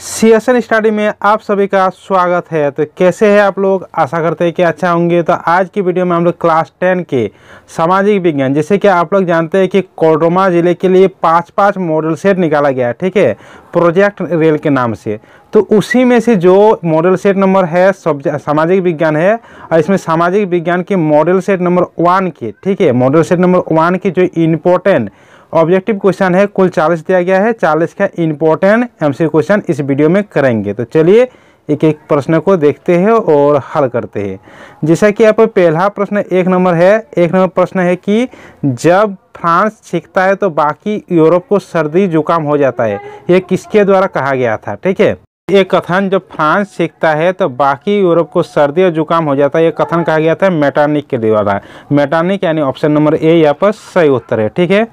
CSN study में आप सभी का स्वागत है। तो कैसे हैं आप लोग? आशा करते हैं कि अच्छा होंगे। तो आज की वीडियो में हम लोग क्लास 10 के सामाजिक विज्ञान, जैसे कि आप लोग जानते हैं कि कोडरमा जिले के लिए 5-5 मॉडल सेट निकाला गया है, ठीक है, प्रोजेक्ट रेल के नाम से। तो उसी में से जो मॉडल सेट नंबर है सामाजिक विज्ञान है, और इसमें सामाजिक विज्ञान के मॉडल सेट नंबर 1 के, ठीक है, मॉडल सेट नंबर 1 की जो इम्पोर्टेंट ऑब्जेक्टिव क्वेश्चन है कुल 40 दिया गया है। 40 का इम्पोर्टेंट एमसीक्यू क्वेश्चन इस वीडियो में करेंगे। तो चलिए एक एक प्रश्न को देखते हैं और हल करते हैं। जैसा कि यहाँ पर पहला प्रश्न 1 नंबर है। 1 नंबर प्रश्न है कि जब फ्रांस छींकता है तो बाकी यूरोप को सर्दी जुकाम हो जाता है, ये किसके द्वारा कहा गया था? ठीक है, ये कथन जब फ्रांस छींकता है तो बाकी यूरोप को सर्दी और जुकाम हो जाता है, ये कथन कहा गया था मेटरनिक के द्वारा। मेटरनिक यानी ऑप्शन नंबर ए यहाँ पर सही उत्तर है। ठीक है,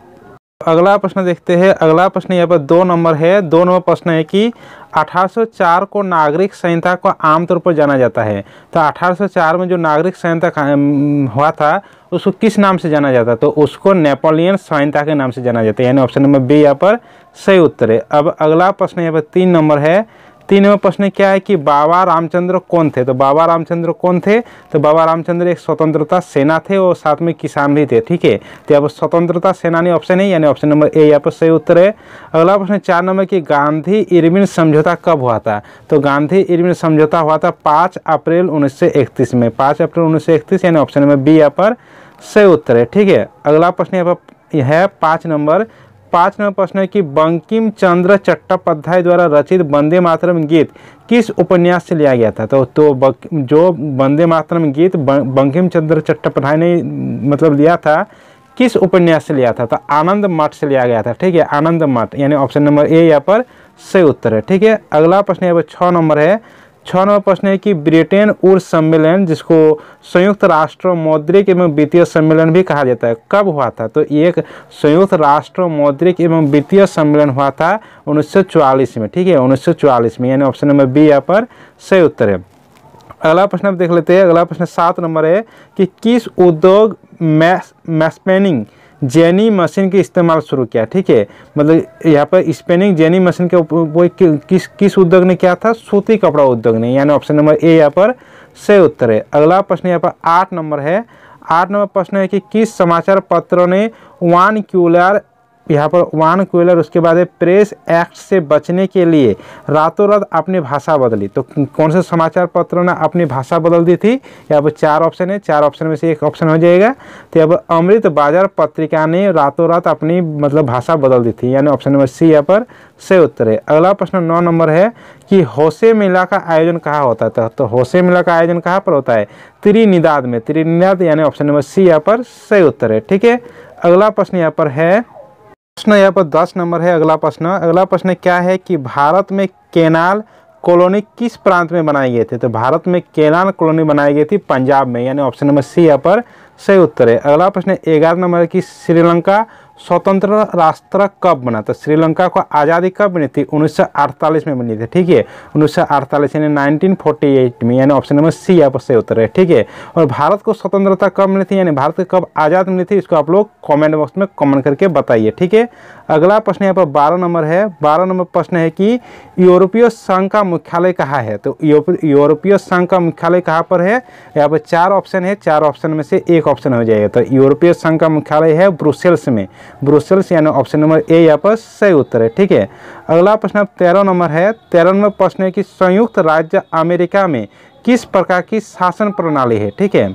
अगला प्रश्न देखते हैं। अगला प्रश्न यहाँ पर 2 नंबर है। 2 नंबर प्रश्न है कि 1804 को नागरिक संहिता को आमतौर पर जाना जाता है। तो 1804 में जो नागरिक संहिता हुआ था उसको किस नाम से जाना जाता है? तो उसको नेपोलियन संहिता के नाम से जाना जाता है, यानी ऑप्शन नंबर बी यहाँ पर सही उत्तर है। अब अगला प्रश्न यहाँ पर 3 नंबर है। 3 नंबर प्रश्न क्या है कि बाबा रामचंद्र कौन थे? तो बाबा रामचंद्र कौन थे? तो बाबा रामचंद्र एक स्वतंत्रता सेना थे और साथ में किसान भी थे। ठीक है, तो यहाँ पर स्वतंत्रता सेनानी ऑप्शन है, यानी ऑप्शन नंबर ए यहाँ पर सही उत्तर है। अगला प्रश्न 4 नंबर की गांधी इरविन समझौता कब हुआ था? तो गांधी इरविन समझौता हुआ था 5 अप्रैल 1931 में। 5 अप्रैल 1931 यानी ऑप्शन नंबर बी यहाँ पर सही उत्तर है। ठीक है, अगला प्रश्न यहाँ पर है 5 नंबर प्रश्न है कि बंकिम चंद्र चट्टोपाध्याय द्वारा रचित वंदे मातरम गीत किस उपन्यास से लिया गया था? तो जो वंदे मातरम गीत बंकिम चंद्र चट्टोपाध्याय ने मतलब लिया था, किस उपन्यास से लिया था? तो आनंद मठ से लिया गया था। ठीक है, आनंद मठ यानी ऑप्शन नंबर ए यहाँ पर सही उत्तर है। ठीक है, अगला प्रश्न यहाँ पर 6 नंबर है। 6 नंबर प्रश्न है कि ब्रिटेन वुड्स सम्मेलन, जिसको संयुक्त राष्ट्र मौद्रिक एवं वित्तीय सम्मेलन भी कहा जाता है, कब हुआ था? तो एक संयुक्त राष्ट्र मौद्रिक एवं वित्तीय सम्मेलन हुआ था 1944 में। ठीक है, 1944 में, यानी ऑप्शन नंबर बी यहाँ पर सही उत्तर है। अगला प्रश्न आप देख लेते हैं। अगला प्रश्न 7 नंबर है कि किस उद्योग मैस्पेनिंग जेनी मशीन के इस्तेमाल शुरू किया? ठीक है, मतलब यहाँ पर स्पेनिंग जेनी मशीन के उपयोग किस उद्योग ने किया था? सूती कपड़ा उद्योग ने, यानी ऑप्शन नंबर ए यहाँ पर सही उत्तर है। अगला प्रश्न यहाँ पर 8 नंबर है। 8 नंबर प्रश्न है कि किस समाचार पत्रों ने वानक्यूलर, यहाँ पर वानक्यूलर, उसके बाद प्रेस एक्ट से बचने के लिए रातों रात अपनी भाषा बदली? तो कौन से समाचार पत्रों ने अपनी भाषा बदल दी थी? यहाँ पर 4 ऑप्शन है, 4 ऑप्शन में से एक ऑप्शन हो जाएगा। तो यहाँ पर अमृत बाजार पत्रिका ने रातों रात अपनी मतलब भाषा बदल दी थी, यानी ऑप्शन नंबर सी यहाँ पर सही उत्तर है। अगला प्रश्न 9 नंबर है कि होशे मेला का आयोजन कहाँ होता है? तो होशे मेला का आयोजन कहाँ पर होता है? त्रिनिदाद में। त्रिनिदाद यानी ऑप्शन नंबर सी यहाँ पर सही उत्तर है। ठीक है, अगला प्रश्न यहाँ पर है, प्रश्न यहाँ पर 10 नंबर है। अगला प्रश्न क्या है कि भारत में केनाल कॉलोनी किस प्रांत में बनाए गए थे? तो भारत में केनाल कॉलोनी बनाई गई थी पंजाब में, यानी ऑप्शन नंबर सी यहाँ पर सही उत्तर है। अगला प्रश्न 11 नंबर की श्रीलंका स्वतंत्र राष्ट्र कब बना? तो श्रीलंका को आज़ादी कब बनी थी? 1948 में बनी थी। ठीक है, 1948 यानी 1948 में, यानी ऑप्शन नंबर सी यहाँ पर सही उत्तर है। ठीक है, और भारत को स्वतंत्रता कब मिली थी, यानी भारत को कब आज़ाद मिली थी, इसको आप लोग कमेंट बॉक्स में कमेंट करके बताइए। ठीक है, अगला प्रश्न यहाँ पर 12 नंबर है। 12 नंबर प्रश्न है कि यूरोपीय संघ का मुख्यालय कहाँ है? तो यूरोपीय संघ का मुख्यालय कहाँ पर है? यहाँ पर 4 ऑप्शन है, 4 ऑप्शन में से एक ऑप्शन हो जाएगा। तो यूरोपीय संघ का मुख्यालय है ब्रुसेल्स में, ब्रुसेल्स, यानी ऑप्शन नंबर ए यहाँ पर सही उत्तर है। ठीक है, अगला प्रश्न 13 नंबर है। 13 नंबर प्रश्न है कि संयुक्त राज्य अमेरिका में किस प्रकार की शासन प्रणाली है? ठीक है,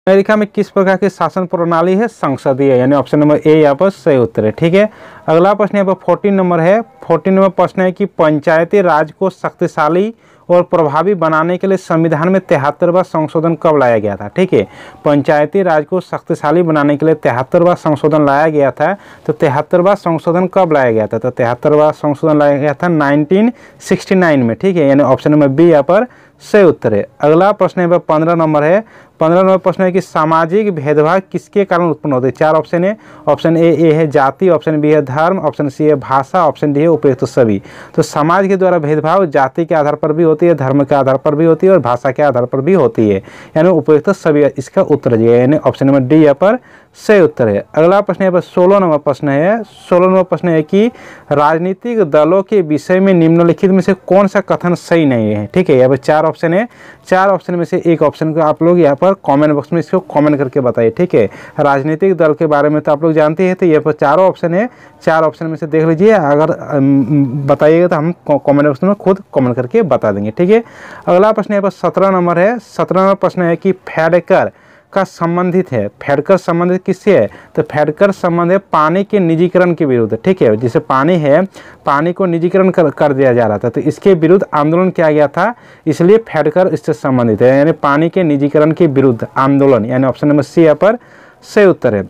अमेरिका में किस प्रकार की शासन प्रणाली है? संसदीय, यानी ऑप्शन नंबर ए यहाँ पर सही उत्तर है। ठीक है, अगला प्रश्न यहाँ पर 14 नंबर है। 14 नंबर प्रश्न है कि पंचायती राज को शक्तिशाली और प्रभावी बनाने के लिए संविधान में 73वां संशोधन कब लाया गया था? ठीक है, पंचायती राज को शक्तिशाली बनाने के लिए 73वां संशोधन लाया गया था। तो 73वां संशोधन कब लाया गया था? तो 73वां संशोधन लाया गया था 1969 में। ठीक है, यानी ऑप्शन नंबर बी यहाँ पर से उत्तर है। अगला प्रश्न है 15 नंबर है। 15 नंबर प्रश्न है कि सामाजिक भेदभाव किसके कारण उत्पन्न होते हैं। 4 ऑप्शन है। ऑप्शन ए है जाति, ऑप्शन बी है धर्म, ऑप्शन सी है भाषा, ऑप्शन डी है उपयुक्त सभी। तो समाज के द्वारा भेदभाव जाति के आधार पर भी होती है, धर्म के आधार पर भी होती है और भाषा के आधार पर भी होती है, यानी उपयुक्त सभी इसका उत्तर है, यानी ऑप्शन नंबर डी यहाँ पर सही उत्तर है। अगला प्रश्न यहाँ पर 16 नंबर प्रश्न है। 16 नंबर प्रश्न है कि राजनीतिक दलों के विषय में निम्नलिखित में से कौन सा कथन सही नहीं है। ठीक है, यहाँ पर 4 ऑप्शन है। 4 ऑप्शन में से एक ऑप्शन को आप लोग यहाँ पर कमेंट बॉक्स में इसको कमेंट करके बताइए। ठीक है, राजनीतिक दल के बारे में तो आप लोग जानते हैं, तो यहाँ पर 4 ऑप्शन है। 4 ऑप्शन में से देख लीजिए, अगर बताइएगा तो हम कमेंट बॉक्स में खुद कमेंट करके बता देंगे। ठीक है, अगला प्रश्न यहाँ पर 17 नंबर है। 17 नंबर प्रश्न है कि फेडकर का संबंधित है। फेडकर संबंधित किससे है। तो फेडकर संबंध है पानी के निजीकरण के विरुद्ध। ठीक है, जैसे पानी है, पानी को निजीकरण कर दिया जा रहा था, तो इसके विरुद्ध आंदोलन किया गया था, इसलिए फेडकर इससे संबंधित है, यानी पानी के निजीकरण के विरुद्ध आंदोलन, यानी ऑप्शन नंबर सी यहाँ पर सही उत्तर है।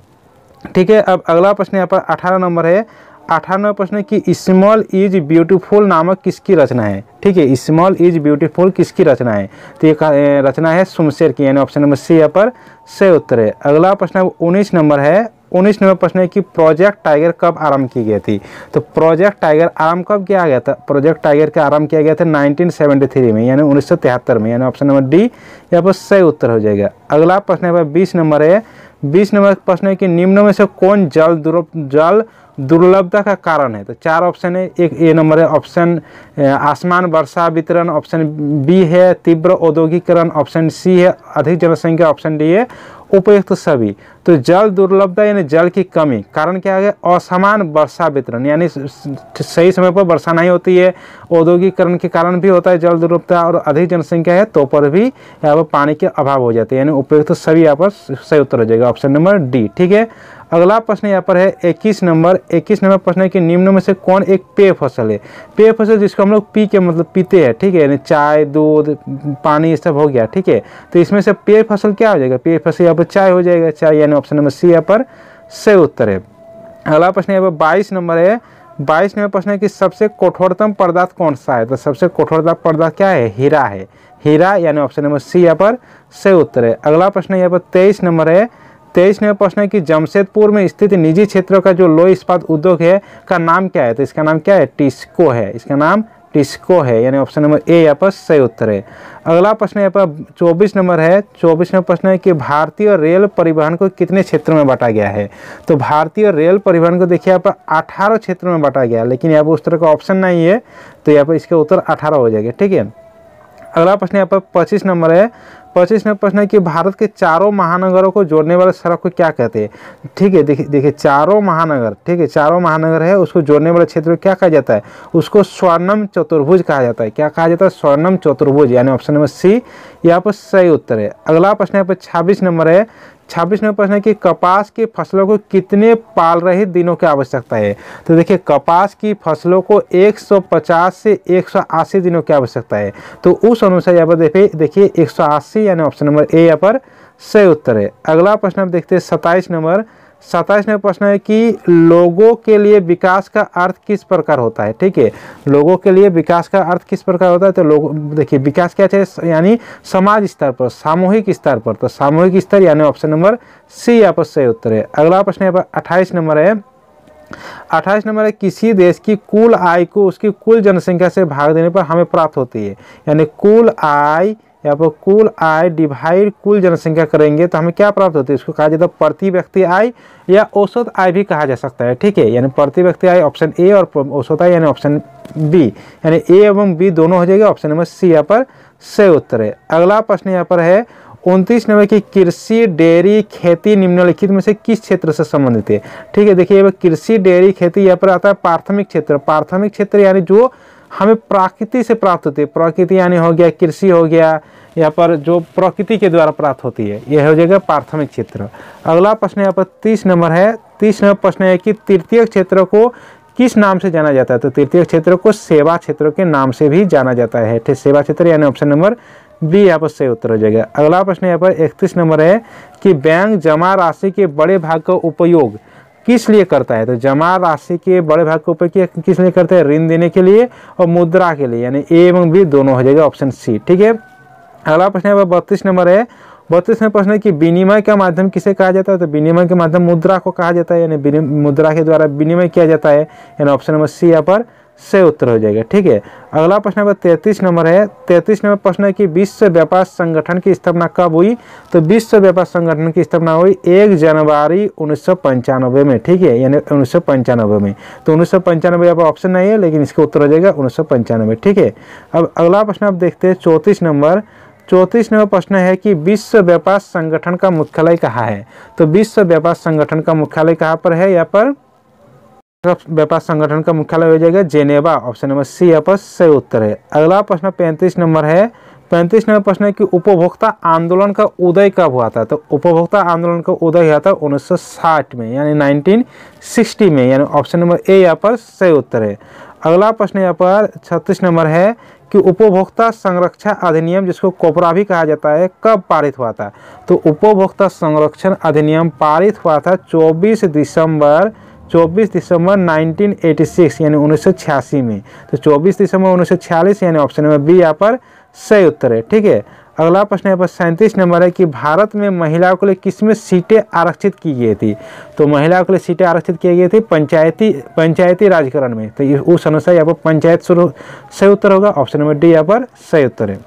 ठीक है, अब अगला प्रश्न यहाँ पर 18 नंबर है। 18वां प्रश्न कि स्मॉल इज ब्यूटीफुल नामक किसकी रचना है। ठीक है, स्मॉल इज ब्यूटीफुल किसकी रचना है। तो ये रचना है सुमशेर की, यानी ऑप्शन नंबर सी यहाँ पर सही उत्तर है। अगला प्रश्न 19 नंबर है। 19 नंबर प्रश्न है कि प्रोजेक्ट टाइगर कब आरंभ की गई थी। तो प्रोजेक्ट टाइगर आरंभ कब किया गया था। प्रोजेक्ट टाइगर का आरंभ किया गया था 1973 में, यानी 1973 में, यानी ऑप्शन नंबर डी यहाँ पर सही उत्तर हो जाएगा। अगला प्रश्न है 20 नंबर है। 20 नंबर प्रश्न है कि निम्न में से कौन जल दुर्लभता का कारण है। तो 4 ऑप्शन है। एक ए नंबर है ऑप्शन आसमान वर्षा वितरण, ऑप्शन बी है तीव्र औद्योगिकरण, ऑप्शन सी है अधिक जनसंख्या, ऑप्शन डी है उपयुक्त सभी। तो जल दुर्लभता यानी जल की कमी, कारण क्या है असमान वर्षा वितरण, यानी सही समय पर वर्षा नहीं होती है, औद्योगिकरण के कारण भी होता है जल दुर्लभता, और अधिक जनसंख्या है तो पर भी यहाँ पर पानी के अभाव हो जाते हैं, यानी उपयुक्त सभी यहाँ पर सही उत्तर हो जाएगा, ऑप्शन नंबर डी। ठीक है, अगला प्रश्न यहाँ पर है 21 नंबर। 21 नंबर प्रश्न है कि निम्न में से कौन एक पेय फसल है। पेय फसल जिसको हम लोग पी के मतलब पीते हैं। ठीक है, यानी चाय, दूध, पानी ये सब हो गया। ठीक है, तो इसमें से पेय फसल क्या हो जाएगा। पेय फसल यहाँ पर चाय हो जाएगा, चाय, यानी ऑप्शन नंबर सी यहाँ पर सही उत्तर है। अगला प्रश्न यहाँ पर 22 नंबर है। 22 नंबर प्रश्न है कि सबसे कठोरतम पदार्थ कौन सा है। तो सबसे कठोरतम पदार्थ क्या है, हीरा है, हीरा, यानी ऑप्शन नंबर सी यहाँ पर सही उत्तर है। अगला प्रश्न यहाँ पर 23 नंबर है। 23 नंबर प्रश्न है कि जमशेदपुर में स्थित निजी क्षेत्रों का जो लोह इस्पात उद्योग है का नाम क्या है। तो इसका नाम क्या है, टिस्को है, इसका नाम टिस्को है, यानी ऑप्शन नंबर ए यहाँ पर सही उत्तर है। अगला प्रश्न यहाँ पर 24 नंबर है। 24 नंबर प्रश्न है कि भारतीय रेल परिवहन को कितने क्षेत्रों में बांटा गया है। तो भारतीय रेल परिवहन को देखिए यहाँ पर 18 क्षेत्रों में बांटा गया है, लेकिन यहाँ पर उस तरह का ऑप्शन नहीं है, तो यहाँ पर इसका उत्तर 18 हो जाएगा। ठीक है, अगला प्रश्न यहाँ पर 25 नंबर है। 25 नंबर प्रश्न है कि भारत के चारों महानगरों को जोड़ने वाले सड़क को क्या कहते हैं। ठीक है, देखिए चारों महानगर, ठीक है, चारों महानगर है, उसको जोड़ने वाले क्षेत्र को क्या कहा जाता है, उसको स्वर्णम चतुर्भुज कहा जाता है। क्या कहा जाता है, स्वर्णम चतुर्भुज, यानी ऑप्शन नंबर सी यहाँ पर सही उत्तर है। अगला प्रश्न यहाँ पर 26 नंबर है। 26 नंबर प्रश्न है कि कपास की फसलों को कितने पाल रहित दिनों की आवश्यकता है। तो देखिए कपास की फसलों को 150 से 180 दिनों की आवश्यकता है, तो उस अनुसार यहाँ पर देखिए 180, यानी ऑप्शन नंबर ए यहाँ पर सही उत्तर है। अगला प्रश्न आप देखते हैं 27 नंबर। 27 नंबर प्रश्न है कि लोगों के लिए विकास का अर्थ किस प्रकार होता है। ठीक है, लोगों के लिए विकास का अर्थ किस प्रकार होता है। तो लोग देखिए विकास क्या चाहिए, यानी समाज स्तर पर, सामूहिक स्तर पर, तो सामूहिक स्तर, यानी ऑप्शन नंबर सी यहाँ पर सही उत्तर है। अगला प्रश्न यहाँ पर 28 नंबर है। 28 नंबर है किसी देश की कुल आय को उसकी कुल जनसंख्या से भाग देने पर हमें प्राप्त होती है, यानी कुल आय, यहाँ पर कुल आय डिवाइड कुल जनसंख्या करेंगे तो हमें क्या प्राप्त होती है, इसको कहा जाता है प्रति व्यक्ति आय या औसत आय भी कहा जा सकता है। ठीक है, यानी प्रति व्यक्ति आय ऑप्शन ए और औसत आय यानी ऑप्शन बी, यानी ए एवं बी दोनों हो जाएगा, ऑप्शन नंबर सी यहाँ पर सही उत्तर है। अगला प्रश्न यहाँ पर है 29 नंबर की कृषि डेयरी खेती निम्नलिखित में से किस क्षेत्र से संबंधित है। ठीक है, देखिए कृषि डेयरी खेती यहाँ पर आता है प्राथमिक क्षेत्र। प्राथमिक क्षेत्र यानी जो हमें प्रकृति से प्राप्त होती है, प्रकृति यानी हो गया कृषि हो गया, यहाँ पर जो प्रकृति के द्वारा प्राप्त होती है, यह हो जाएगा प्राथमिक क्षेत्र। अगला प्रश्न यहाँ पर 30 नंबर है। 30 नंबर प्रश्न है कि तृतीय क्षेत्र को किस नाम से जाना जाता है। तो तृतीय क्षेत्र को सेवा क्षेत्र के नाम से भी जाना जाता है। ठीक, सेवा क्षेत्र, यानी ऑप्शन नंबर बी यहाँ पर सही उत्तर हो जाएगा। अगला प्रश्न यहाँ पर 31 नंबर है कि बैंक जमा राशि के बड़े भाग का उपयोग किस लिए करता है। तो जमा राशि के बड़े भाग का उपयोग किस लिए करते हैं, ऋण देने के लिए और मुद्रा के लिए, यानी ए एवं बी दोनों हो जाएगा, ऑप्शन सी। ठीक है, अगला प्रश्न यहाँ पर 32 नंबर है। 32 में प्रश्न है कि विनिमय का माध्यम किसे कहा जाता है? तो विनिमय के माध्यम मुद्रा को कहा जाता है, यानी मुद्रा के द्वारा विनिमय किया जाता है, यानी ऑप्शन नंबर सी यहाँ पर सही उत्तर हो जाएगा। ठीक है, अगला प्रश्न नंबर 33 नंबर है। 33 नंबर प्रश्न है कि विश्व व्यापार संगठन की स्थापना कब हुई? तो विश्व व्यापार संगठन की स्थापना हुई 1 जनवरी 1995 में। ठीक है, यानी 1995 में। तो 1995 यहाँ पर ऑप्शन नहीं है, लेकिन इसका उत्तर हो जाएगा 1995। ठीक है, अब अगला प्रश्न आप देखते हैं 34 नंबर। 34 नंबर प्रश्न है कि विश्व व्यापार संगठन का मुख्यालय कहाँ है? तो विश्व व्यापार संगठन का मुख्यालय कहाँ पर है? यहाँ पर व्यापार संगठन का मुख्यालय हो जाएगा जेनेवा, ऑप्शन नंबर सी यहाँ पर सही उत्तर है। अगला प्रश्न 35 नंबर है। 35 नंबर प्रश्न है कि उपभोक्ता आंदोलन का उदय कब हुआ था? तो उपभोक्ता आंदोलन का उदय हुआ था 1960 में, यानी 1960 में, यानी ऑप्शन नंबर ए यहाँ पर सही उत्तर है। अगला प्रश्न यहाँ पर 36 नंबर है कि उपभोक्ता संरक्षण अधिनियम, जिसको कोपरा भी कहा जाता है, कब पारित हुआ था? तो उपभोक्ता संरक्षण अधिनियम पारित हुआ था 24 दिसंबर 1986, यानी 1986 में। तो 24 दिसंबर 1946, यानी ऑप्शन नंबर बी यहाँ पर सही उत्तर है। ठीक है, अगला प्रश्न यहाँ पर 37 नंबर है कि भारत में महिलाओं के लिए किसमें सीटें आरक्षित की गई थी? तो महिलाओं के लिए सीटें आरक्षित की गई थी पंचायती राजकरण में। तो उस अनुसार यहाँ पर पंचायत सही उत्तर होगा, ऑप्शन नंबर डी यहाँ पर सही उत्तर है।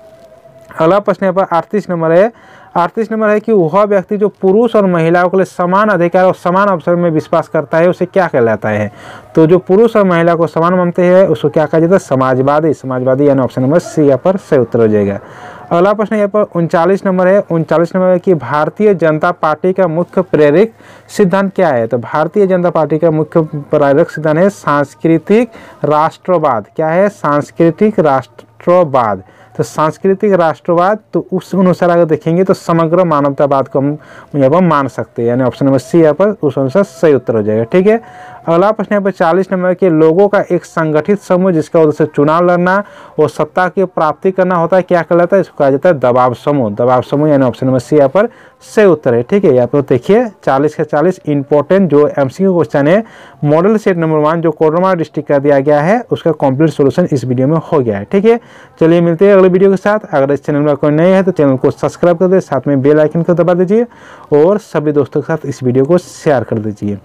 अगला प्रश्न यहाँ पर 38 नंबर है। 38 नंबर है कि वह व्यक्ति जो पुरुष और महिलाओं के लिए समान अधिकार और समान अवसर में विश्वास करता है, उसे क्या कहलाता है? तो जो पुरुष और महिला को समान मानते हैं, उसको क्या कहा जाता है? समाजवादी, यानी ऑप्शन नंबर सी यहाँ पर सही उत्तर हो जाएगा। अगला प्रश्न यहाँ पर 39 नंबर है। 39 नंबर है कि भारतीय जनता पार्टी का मुख्य प्रेरक सिद्धांत क्या है? तो भारतीय जनता पार्टी का मुख्य प्रेरक सिद्धांत है सांस्कृतिक राष्ट्रवाद। क्या है? सांस्कृतिक राष्ट्रवाद। तो सांस्कृतिक राष्ट्रवाद, तो उस अनुसार अगर देखेंगे तो समग्र मानवतावाद को हम यहाँ पर मान सकते हैं, यानी ऑप्शन नंबर सी यहाँ पर उस अनुसार सही उत्तर हो जाएगा। ठीक है, अगला प्रश्न यहाँ पर 40 नंबर के लोगों का एक संगठित समूह जिसका उद्देश्य चुनाव लड़ना और सत्ता की प्राप्ति करना होता है, क्या कहलाता है? इसको कहा जाता है दबाव समूह, यानी ऑप्शन नंबर सी यहाँ पर सही उत्तर है। ठीक है, यहाँ पर देखिए 40 के 40 इंपॉर्टेंट जो एमसीक्यू क्वेश्चन है, मॉडल सेट नंबर 1 जो कोडरमा डिस्ट्रिक्ट का दिया गया है, उसका कंप्लीट सोल्यूशन इस वीडियो में हो गया है। ठीक है, चलिए मिलते हैं अगले वीडियो के साथ। अगर इस चैनल में कोई नए है तो चैनल को सब्सक्राइब कर दे, साथ में बेल आइकन को दबा दीजिए और सभी दोस्तों के साथ इस वीडियो को शेयर कर दीजिए।